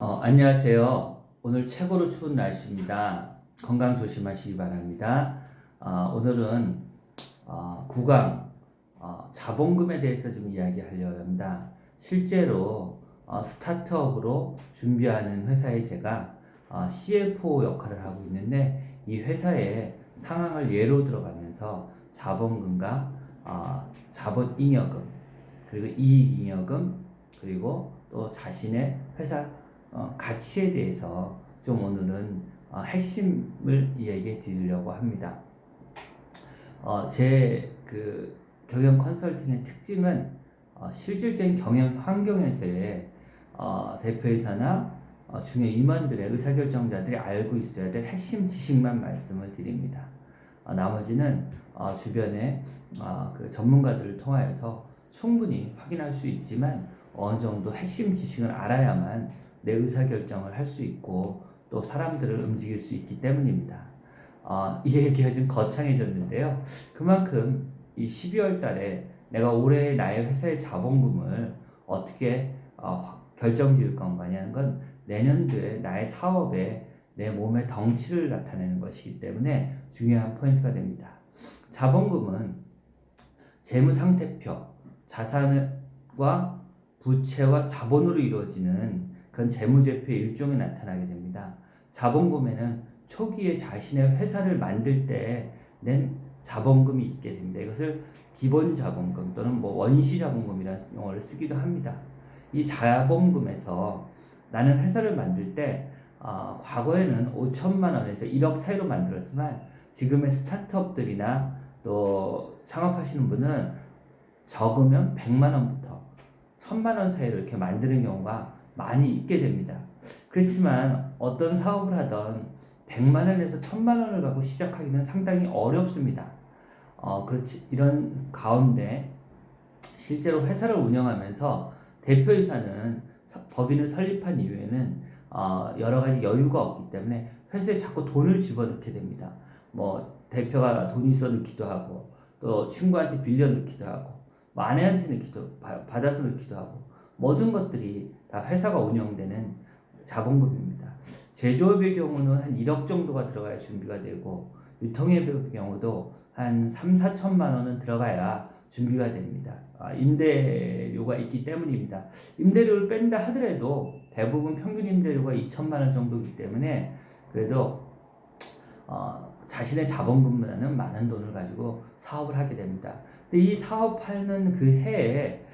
안녕하세요. 오늘 최고로 추운 날씨입니다. 건강 조심하시기 바랍니다. 오늘은 구강 자본금에 대해서 좀 이야기하려고 합니다. 실제로 스타트업으로 준비하는 회사에 제가 CFO 역할을 하고 있는데, 이 회사의 상황을 예로 들어가면서 자본금과 자본잉여금, 그리고 이익잉여금, 그리고 또 자신의 회사 가치에 대해서 좀 오늘은 핵심을 이야기해 드리려고 합니다. 제 경영 컨설팅의 특징은 실질적인 경영 환경에서의 대표이사나 중요 임원들의 의사결정자들이 알고 있어야 될 핵심 지식만 말씀을 드립니다. 나머지는 주변의 그 전문가들을 통하여서 충분히 확인할 수 있지만, 어느 정도 핵심 지식을 알아야만 내 의사결정을 할 수 있고 또 사람들을 움직일 수 있기 때문입니다. 이 얘기가 좀 거창해졌는데요. 그만큼 이 12월 달에 내가 올해 나의 회사의 자본금을 어떻게 결정 지을 건가냐는 건 내년도에 나의 사업에 내 몸의 덩치를 나타내는 것이기 때문에 중요한 포인트가 됩니다. 자본금은 재무상태표, 자산과 부채와 자본으로 이루어지는 그런 재무제표의 일종이 나타나게 됩니다. 자본금에는 초기에 자신의 회사를 만들 때 낸 자본금이 있게 됩니다. 이것을 기본 자본금 또는 원시 자본금이라는 용어를 쓰기도 합니다. 이 자본금에서 나는 회사를 만들 때 과거에는 5천만 원에서 1억 사이로 만들었지만, 지금의 스타트업들이나 또 창업하시는 분은 적으면 100만 원부터 1000만 원 사이로 이렇게 만드는 경우가 많이 있게 됩니다. 그렇지만 어떤 사업을 하던 100만 원에서 1000만 원을 갖고 시작하기는 상당히 어렵습니다. 그렇지. 이런 가운데 실제로 회사를 운영하면서 대표이사는 법인을 설립한 이후에는 여러 가지 여유가 없기 때문에 회사에 자꾸 돈을 집어넣게 됩니다. 대표가 돈이 있어 넣기도 하고, 또 친구한테 빌려 넣기도 하고, 아내한테 넣기도 받아서 넣기도 하고, 모든 것들이 다 회사가 운영되는 자본금입니다. 제조업의 경우는 한 1억 정도가 들어가야 준비가 되고, 유통업의 경우도 한 3, 4천만 원은 들어가야 준비가 됩니다. 임대료가 있기 때문입니다. 임대료를 뺀다 하더라도 대부분 평균 임대료가 2천만 원 정도이기 때문에 그래도 자신의 자본금보다는 많은 돈을 가지고 사업을 하게 됩니다. 근데 이 사업하는 그 해에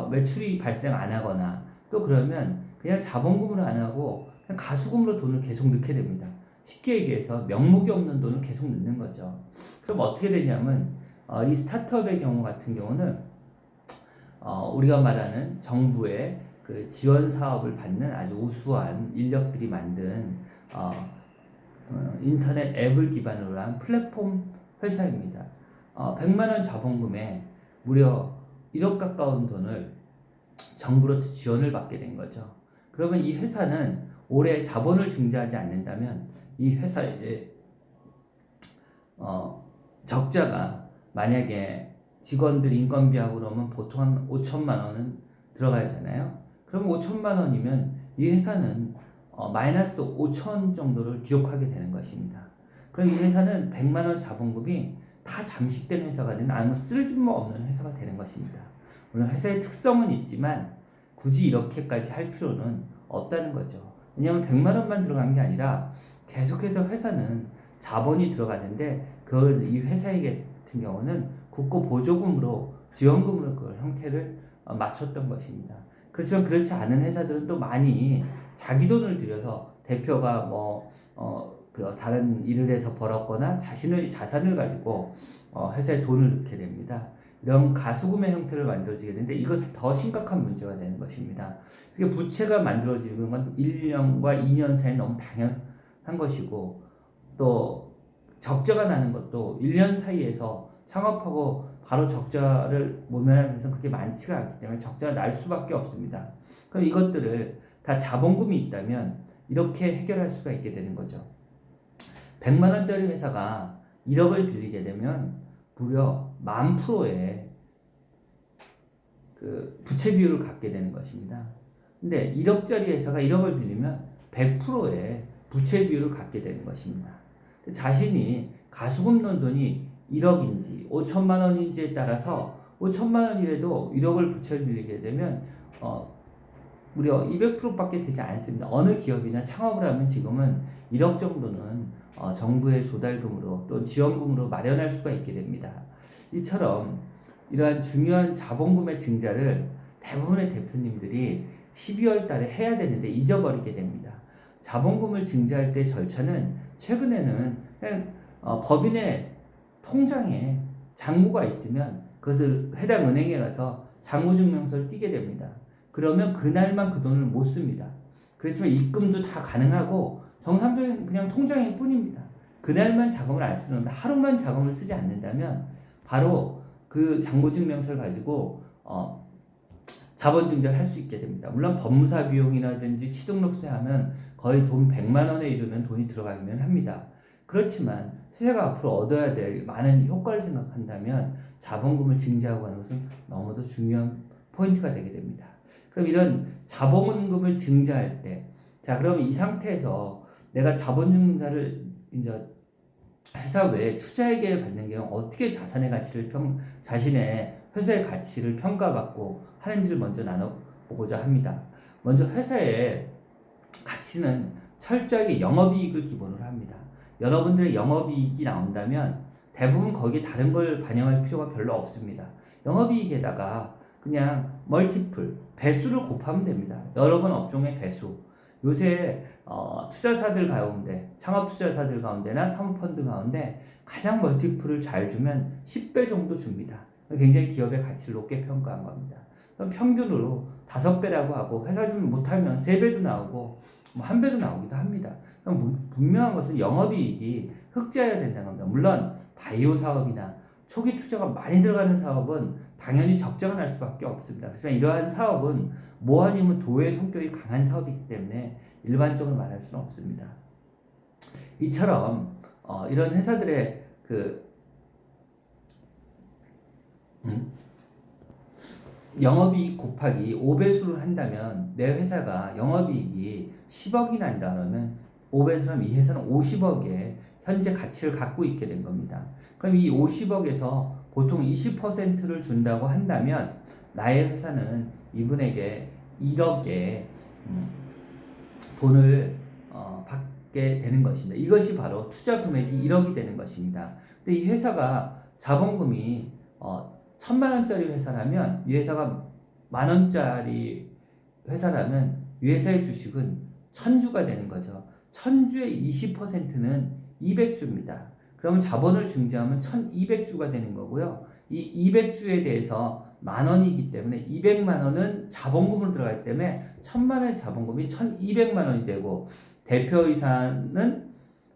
매출이 발생 안 하거나, 또 그러면 그냥 자본금으로 안 하고 그냥 가수금으로 돈을 계속 넣게 됩니다. 쉽게 얘기해서 명목이 없는 돈을 계속 넣는 거죠. 그럼 어떻게 되냐면 이 스타트업의 경우 같은 경우는 우리가 말하는 정부의 그 지원 사업을 받는 아주 우수한 인력들이 만든 인터넷 앱을 기반으로 한 플랫폼 회사입니다. 100만 원 자본금에 무려 1억 가까운 돈을 정부로부터 지원을 받게 된 거죠. 그러면 이 회사는 올해 자본을 증자하지 않는다면 이 회사의 적자가, 만약에 직원들 인건비하고 그러면 보통 한 5천만 원은 들어가잖아요. 그럼 5천만 원이면 이 회사는 마이너스 5천 정도를 기록하게 되는 것입니다. 그럼 이 회사는 100만 원 자본금이 다 잠식된 회사가 되는, 아니면 쓸모없는 회사가 되는 것입니다. 물론 회사의 특성은 있지만 굳이 이렇게까지 할 필요는 없다는 거죠. 왜냐하면 100만 원만 들어간 게 아니라 계속해서 회사는 자본이 들어가는데, 그걸 이 회사에 같은 경우는 국고 보조금으로, 지원금으로 그 형태를 맞췄던 것입니다. 그렇지만 그렇지 않은 회사들은 또 많이 자기 돈을 들여서, 대표가 다른 일을 해서 벌었거나 자신의 자산을 가지고 회사에 돈을 넣게 됩니다. 이런 가수금의 형태를 만들어지게 되는데, 이것은 더 심각한 문제가 되는 것입니다. 그러니까 부채가 만들어지는 건 1년과 2년 사이에 너무 당연한 것이고, 또 적자가 나는 것도 1년 사이에서 창업하고 바로 적자를 모면하는 것은 그렇게 많지가 않기 때문에 적자가 날 수밖에 없습니다. 그럼 이것들을 다 자본금이 있다면 이렇게 해결할 수가 있게 되는 거죠. 100만 원짜리 회사가 1억을 빌리게 되면 무려 10,000%의 그 부채 비율을 갖게 되는 것입니다. 근데 1억짜리 회사가 1억을 빌리면 100%의 부채 비율을 갖게 되는 것입니다. 자신이 가수금 넣은 돈이 1억인지 5천만 원인지에 따라서 5천만 원이라도 1억을 부채를 빌리게 되면 무려 200%밖에 되지 않습니다. 어느 기업이나 창업을 하면 지금은 1억 정도는 정부의 조달금으로 또 지원금으로 마련할 수가 있게 됩니다. 이처럼 이러한 중요한 자본금의 증자를 대부분의 대표님들이 12월 달에 해야 되는데 잊어버리게 됩니다. 자본금을 증자할 때 절차는 최근에는 그냥 법인의 통장에 잔고가 있으면 그것을 해당 은행에 가서 잔고증명서를 띄게 됩니다. 그러면 그날만 그 돈을 못 씁니다. 그렇지만 입금도 다 가능하고 정상적인 그냥 통장일 뿐입니다. 그날만 자금을 안 쓰는데 하루만 자금을 쓰지 않는다면 바로 그 잔고증명서를 가지고 자본증자를 할 수 있게 됩니다. 물론 법무사 비용이라든지 취등록세 하면 거의 돈 100만 원에 이르는 돈이 들어가기는 합니다. 그렇지만 회사가 앞으로 얻어야 될 많은 효과를 생각한다면 자본금을 증자하고 하는 것은 너무도 중요한 포인트가 되게 됩니다. 그럼 이런 자본금을 증자할 때, 자, 그럼 이 상태에서 내가 자본증자를 이제 회사 외에 투자에게 받는 경우 어떻게 자산의 가치를 자신의 회사의 가치를 평가받고 하는지를 먼저 나눠보고자 합니다. 먼저 회사의 가치는 철저하게 영업이익을 기본으로 합니다. 여러분들의 영업이익이 나온다면 대부분 거기에 다른 걸 반영할 필요가 별로 없습니다. 영업이익에다가 그냥 멀티플, 배수를 곱하면 됩니다. 여러 번 업종의 배수. 요새 투자사들 가운데, 창업 투자사들 가운데나 사모펀드 가운데 가장 멀티플을 잘 주면 10배 정도 줍니다. 굉장히 기업의 가치를 높게 평가한 겁니다. 그럼 평균으로 5배라고 하고 회사 좀 못하면 3배도 나오고 뭐 1배도 나오기도 합니다. 그럼 분명한 것은 영업이익이 흑자여야 된다는 겁니다. 물론 바이오 사업이나 초기 투자가 많이 들어가는 사업은 당연히 적자가 날 수밖에 없습니다. 하지만 이러한 사업은 뭐 아니면 도의 성격이 강한 사업이기 때문에 일반적으로 말할 수는 없습니다. 이처럼 이런 회사들의 영업이익 곱하기 5배수를 한다면 내 회사가 영업이익이 10억이 난다 그러면 5배수라면 이 회사는 50억의 현재 가치를 갖고 있게 된 겁니다. 그럼 이 50억에서 보통 20%를 준다고 한다면 나의 회사는 이분에게 1억의 돈을 받게 되는 것입니다. 이것이 바로 투자 금액이 1억이 되는 것입니다. 근데 이 회사가 자본금이 1,000만 원짜리 회사라면 이 회사가 10,000원짜리 회사라면 이 회사의 주식은 1,000주가 되는 거죠. 1,000주의 20%는 200주입니다. 그러면 자본을 증자하면 1,200주가 되는 거고요. 이 200주에 대해서 10,000원이기 때문에 200만 원은 자본금으로 들어가기 때문에 1,000만 원의 자본금이 1,200만 원이 되고 대표이사는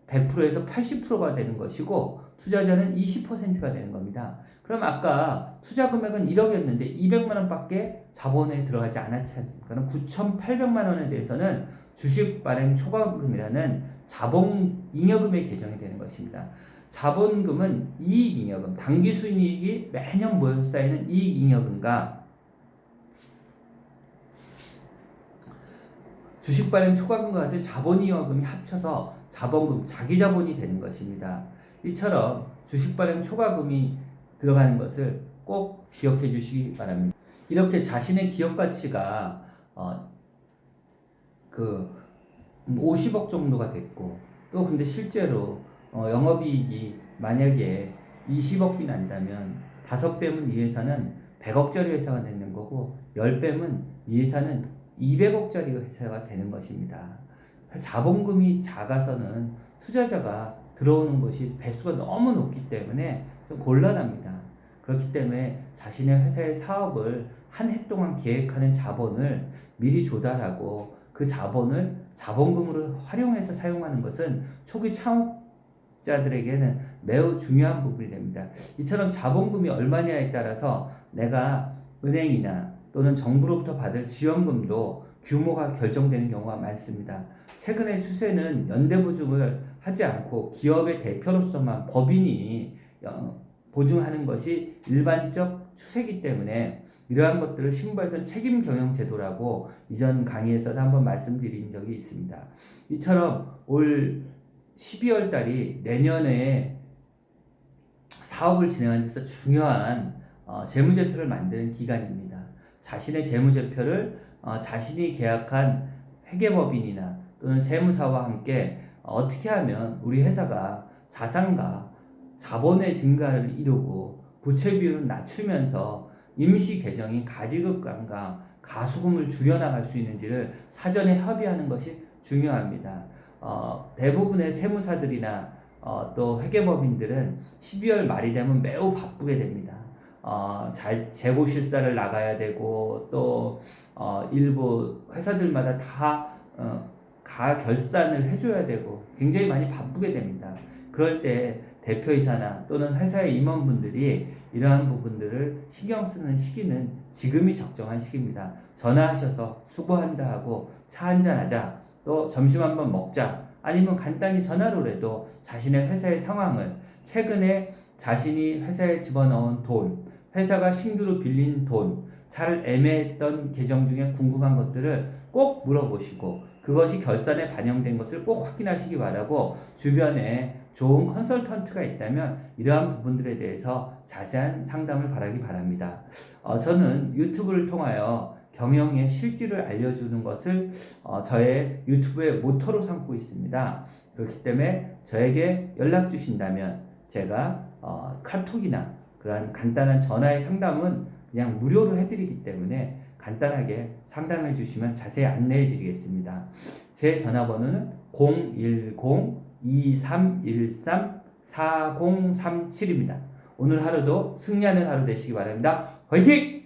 100%에서 80%가 되는 것이고 투자자는 20%가 되는 겁니다. 그럼 아까 투자 금액은 1억이었는데 200만 원밖에 자본에 들어가지 않았지 않습니까? 그럼 9,800만 원에 대해서는 주식 발행 초과금이라는 자본 잉여금의 계정이 되는 것입니다. 자본금은 이익잉여금, 당기 순이익이 매년 모여서 쌓이는 이익잉여금과 주식 발행 초과금과 같은 자본잉여금이 합쳐서 자본금, 자기자본이 되는 것입니다. 이처럼 주식 발행 초과금이 들어가는 것을 꼭 기억해 주시기 바랍니다. 이렇게 자신의 기업 가치가 50억 정도가 됐고 또 근데 실제로 영업이익이 만약에 20억이 난다면 5배면 이 회사는 100억짜리 회사가 되는 거고 10배면 이 회사는 200억짜리 회사가 되는 것입니다. 자본금이 작아서는 투자자가 들어오는 것이 배수가 너무 높기 때문에 좀 곤란합니다. 그렇기 때문에 자신의 회사의 사업을 한 해 동안 계획하는 자본을 미리 조달하고 그 자본을 자본금으로 활용해서 사용하는 것은 초기 창업자들에게는 매우 중요한 부분이 됩니다. 이처럼 자본금이 얼마냐에 따라서 내가 은행이나 또는 정부로부터 받을 지원금도 규모가 결정되는 경우가 많습니다. 최근의 추세는 연대보증을 하지 않고 기업의 대표로서만 법인이 보증하는 것이 일반적 추세이기 때문에 이러한 것들을 신부에서는 책임 경영 제도라고 이전 강의에서도 한번 말씀드린 적이 있습니다. 이처럼 올 12월 달이 내년에 사업을 진행하는 데서 중요한 재무제표를 만드는 기간입니다. 자신의 재무제표를 자신이 계약한 회계법인이나 또는 세무사와 함께 어떻게 하면 우리 회사가 자산과 자본의 증가를 이루고 부채 비율을 낮추면서 임시 계정인 가지급감과 가수금을 줄여나갈 수 있는지를 사전에 협의하는 것이 중요합니다. 대부분의 세무사들이나 또 회계법인들은 12월 말이 되면 매우 바쁘게 됩니다. 재고 실사를 나가야 되고 또 일부 회사들마다 다 가결산을 해줘야 되고 굉장히 많이 바쁘게 됩니다. 그럴 때 대표이사나 또는 회사의 임원분들이 이러한 부분들을 신경 쓰는 시기는 지금이 적정한 시기입니다. 전화하셔서 수고한다 하고 차 한잔 하자, 또 점심 한번 먹자, 아니면 간단히 전화로라도 자신의 회사의 상황을, 최근에 자신이 회사에 집어넣은 돈, 회사가 신규로 빌린 돈, 잘 애매했던 계정 중에 궁금한 것들을 꼭 물어보시고 그것이 결산에 반영된 것을 꼭 확인하시기 바라고, 주변에 좋은 컨설턴트가 있다면 이러한 부분들에 대해서 자세한 상담을 바라기 바랍니다. 저는 유튜브를 통하여 경영의 실질을 알려주는 것을 저의 유튜브의 모토로 삼고 있습니다. 그렇기 때문에 저에게 연락 주신다면 제가 카톡이나 그러한 간단한 전화의 상담은 그냥 무료로 해드리기 때문에 간단하게 상담해 주시면 자세히 안내해 드리겠습니다. 제 전화번호는 010-2313-4037입니다. 오늘 하루도 승리하는 하루 되시기 바랍니다. 화이팅!